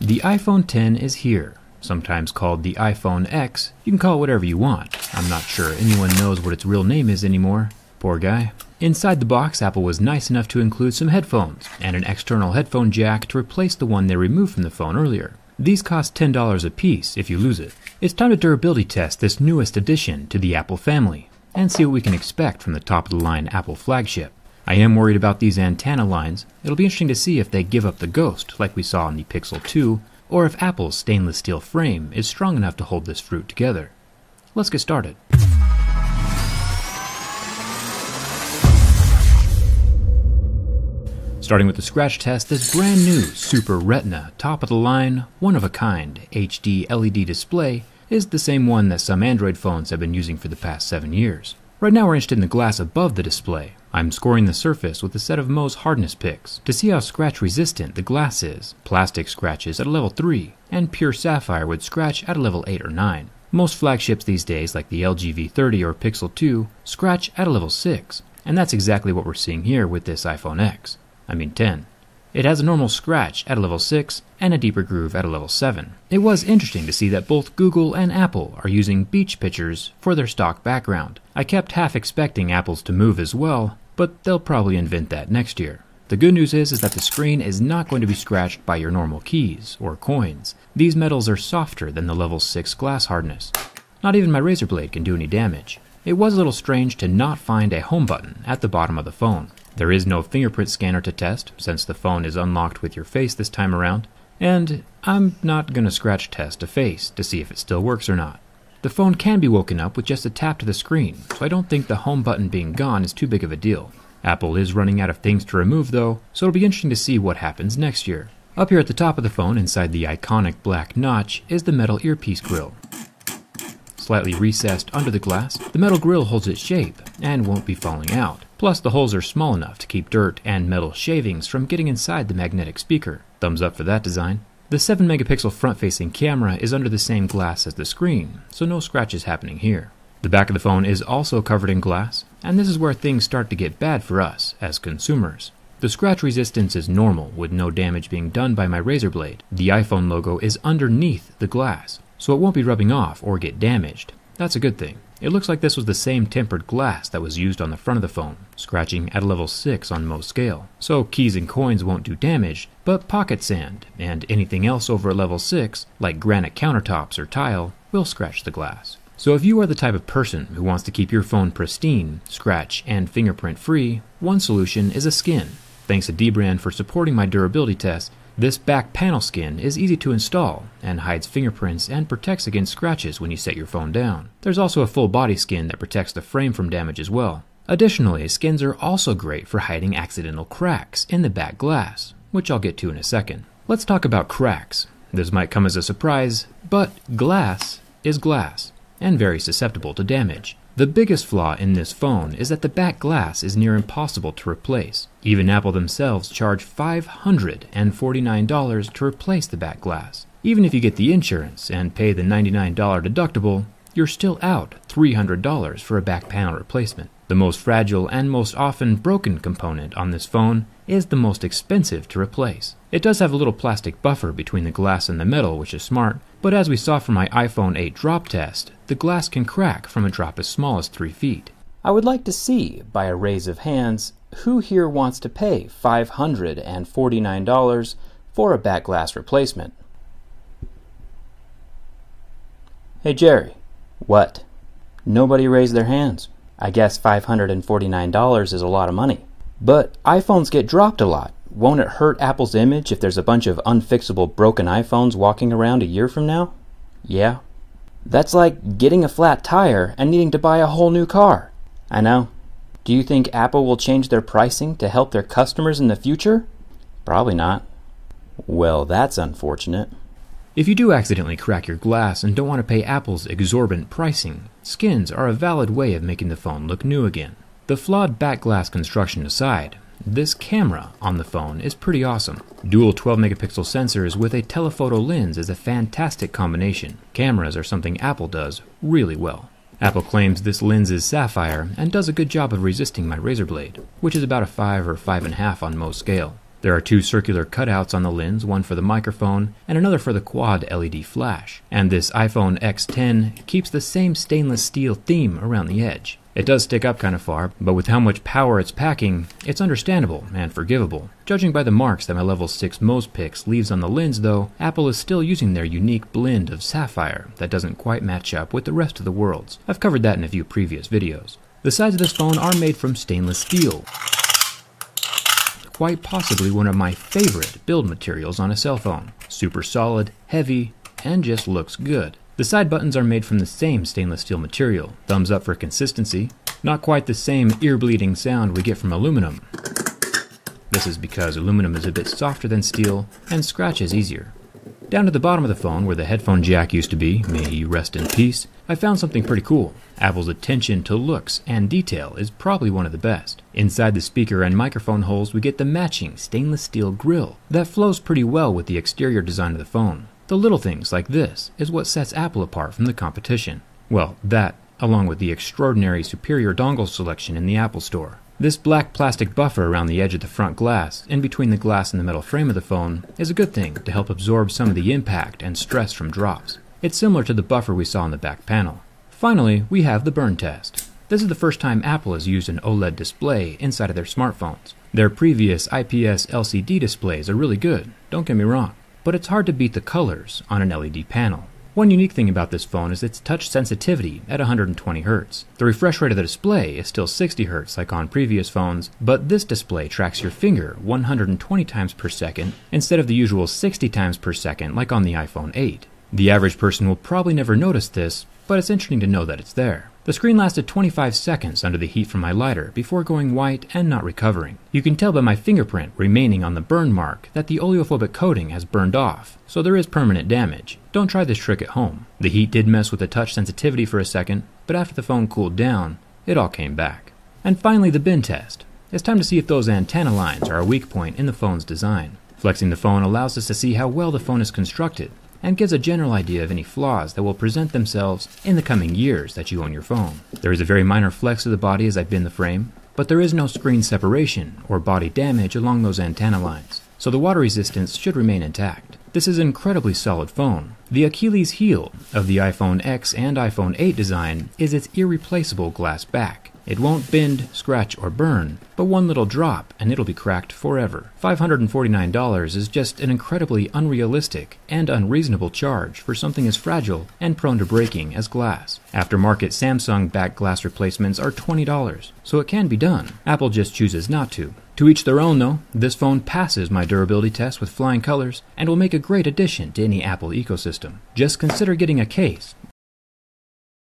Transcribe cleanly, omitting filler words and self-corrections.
The iPhone X is here, sometimes called the iPhone X. You can call it whatever you want. I'm not sure anyone knows what its real name is anymore. Poor guy. Inside the box, Apple was nice enough to include some headphones and an external headphone jack to replace the one they removed from the phone earlier. These cost $10 a piece if you lose it. It's time to durability test this newest addition to the Apple family and see what we can expect from the top-of-the-line Apple flagship. I am worried about these antenna lines. It'll be interesting to see if they give up the ghost like we saw in the Pixel 2, or if Apple's stainless steel frame is strong enough to hold this fruit together. Let's get started. Starting with the scratch test, this brand new Super Retina, top-of-the-line, one-of-a-kind HD LED display is the same one that some Android phones have been using for the past 7 years. Right now we're interested in the glass above the display. I'm scoring the surface with a set of Mohs hardness picks to see how scratch-resistant the glass is. Plastic scratches at a level 3, and pure sapphire would scratch at a level 8 or 9. Most flagships these days, like the LG V30 or Pixel 2, scratch at a level 6, and that's exactly what we're seeing here with this iPhone X. I mean 10. It has a normal scratch at a level 6 and a deeper groove at a level 7. It was interesting to see that both Google and Apple are using beach pictures for their stock background. I kept half expecting Apple's to move as well, but they'll probably invent that next year. The good news is that the screen is not going to be scratched by your normal keys or coins. These metals are softer than the level 6 glass hardness. Not even my razor blade can do any damage. It was a little strange to not find a home button at the bottom of the phone. There is no fingerprint scanner to test, since the phone is unlocked with your face this time around, and I'm not going to scratch test a face to see if it still works or not. The phone can be woken up with just a tap to the screen, so I don't think the home button being gone is too big of a deal. Apple is running out of things to remove though, so it'll be interesting to see what happens next year. Up here at the top of the phone, inside the iconic black notch, is the metal earpiece grill. Slightly recessed under the glass, the metal grill holds its shape and won't be falling out. Plus, the holes are small enough to keep dirt and metal shavings from getting inside the magnetic speaker. Thumbs up for that design. The 7-megapixel front-facing camera is under the same glass as the screen, so no scratches happening here. The back of the phone is also covered in glass, and this is where things start to get bad for us as consumers. The scratch resistance is normal, with no damage being done by my razor blade. The iPhone logo is underneath the glass, so it won't be rubbing off or get damaged. That's a good thing. It looks like this was the same tempered glass that was used on the front of the phone, scratching at a level 6 on most scale. So keys and coins won't do damage, but pocket sand and anything else over a level 6, like granite countertops or tile, will scratch the glass. So if you are the type of person who wants to keep your phone pristine, scratch, and fingerprint free, one solution is a skin. Thanks to dbrand for supporting my durability test, this back panel skin is easy to install and hides fingerprints and protects against scratches when you set your phone down. There's also a full body skin that protects the frame from damage as well. Additionally, skins are also great for hiding accidental cracks in the back glass, which I'll get to in a second. Let's talk about cracks. This might come as a surprise, but glass is glass and very susceptible to damage. The biggest flaw in this phone is that the back glass is near impossible to replace. Even Apple themselves charge $549 to replace the back glass. Even if you get the insurance and pay the $99 deductible, you're still out $300 for a back panel replacement. The most fragile and most often broken component on this phone is the most expensive to replace. It does have a little plastic buffer between the glass and the metal, which is smart, but as we saw from my iPhone 8 drop test, the glass can crack from a drop as small as 3 feet. I would like to see, by a raise of hands, who here wants to pay $549 for a back glass replacement. Hey Jerry. What? Nobody raised their hands. I guess $549 is a lot of money. But iPhones get dropped a lot. Won't it hurt Apple's image if there's a bunch of unfixable broken iPhones walking around a year from now? Yeah. That's like getting a flat tire and needing to buy a whole new car. I know. Do you think Apple will change their pricing to help their customers in the future? Probably not. Well, that's unfortunate. If you do accidentally crack your glass and don't want to pay Apple's exorbitant pricing, skins are a valid way of making the phone look new again. The flawed back glass construction aside, this camera on the phone is pretty awesome. Dual 12-megapixel sensors with a telephoto lens is a fantastic combination. Cameras are something Apple does really well. Apple claims this lens is sapphire and does a good job of resisting my razor blade, which is about a 5 or 5.5 on most scale. There are two circular cutouts on the lens, one for the microphone and another for the quad LED flash. And this iPhone X10 keeps the same stainless steel theme around the edge. It does stick up kind of far, but with how much power it's packing, it's understandable and forgivable. Judging by the marks that my level 6 Mosepix leaves on the lens though, Apple is still using their unique blend of sapphire that doesn't quite match up with the rest of the world's. I've covered that in a few previous videos. The sides of this phone are made from stainless steel. Quite possibly one of my favorite build materials on a cell phone. Super solid, heavy, and just looks good. The side buttons are made from the same stainless steel material. Thumbs up for consistency. Not quite the same ear-bleeding sound we get from aluminum. This is because aluminum is a bit softer than steel and scratches easier. Down at the bottom of the phone, where the headphone jack used to be, may he rest in peace, I found something pretty cool. Apple's attention to looks and detail is probably one of the best. Inside the speaker and microphone holes, we get the matching stainless steel grille that flows pretty well with the exterior design of the phone. The little things like this is what sets Apple apart from the competition. Well, that, along with the extraordinary superior dongle selection in the Apple Store. This black plastic buffer around the edge of the front glass, in between the glass and the metal frame of the phone, is a good thing to help absorb some of the impact and stress from drops. It's similar to the buffer we saw on the back panel. Finally, we have the burn test. This is the first time Apple has used an OLED display inside of their smartphones. Their previous IPS LCD displays are really good, don't get me wrong, but it's hard to beat the colors on an LED panel. One unique thing about this phone is its touch sensitivity at 120 Hz. The refresh rate of the display is still 60 Hz like on previous phones, but this display tracks your finger 120 times per second instead of the usual 60 times per second like on the iPhone 8. The average person will probably never notice this, but it's interesting to know that it's there. The screen lasted 25 seconds under the heat from my lighter before going white and not recovering. You can tell by my fingerprint remaining on the burn mark that the oleophobic coating has burned off, so there is permanent damage. Don't try this trick at home. The heat did mess with the touch sensitivity for a second, but after the phone cooled down, it all came back. And finally, the bin test. It's time to see if those antenna lines are a weak point in the phone's design. Flexing the phone allows us to see how well the phone is constructed, and gives a general idea of any flaws that will present themselves in the coming years that you own your phone. There is a very minor flex of the body as I bend the frame, but there is no screen separation or body damage along those antenna lines, so the water resistance should remain intact. This is an incredibly solid phone. The Achilles heel of the iPhone X and iPhone 8 design is its irreplaceable glass back. It won't bend, scratch, or burn, but one little drop and it'll be cracked forever. $549 is just an incredibly unrealistic and unreasonable charge for something as fragile and prone to breaking as glass. Aftermarket Samsung back glass replacements are $20, so it can be done. Apple just chooses not to. To each their own though, this phone passes my durability test with flying colors and will make a great addition to any Apple ecosystem. Just consider getting a case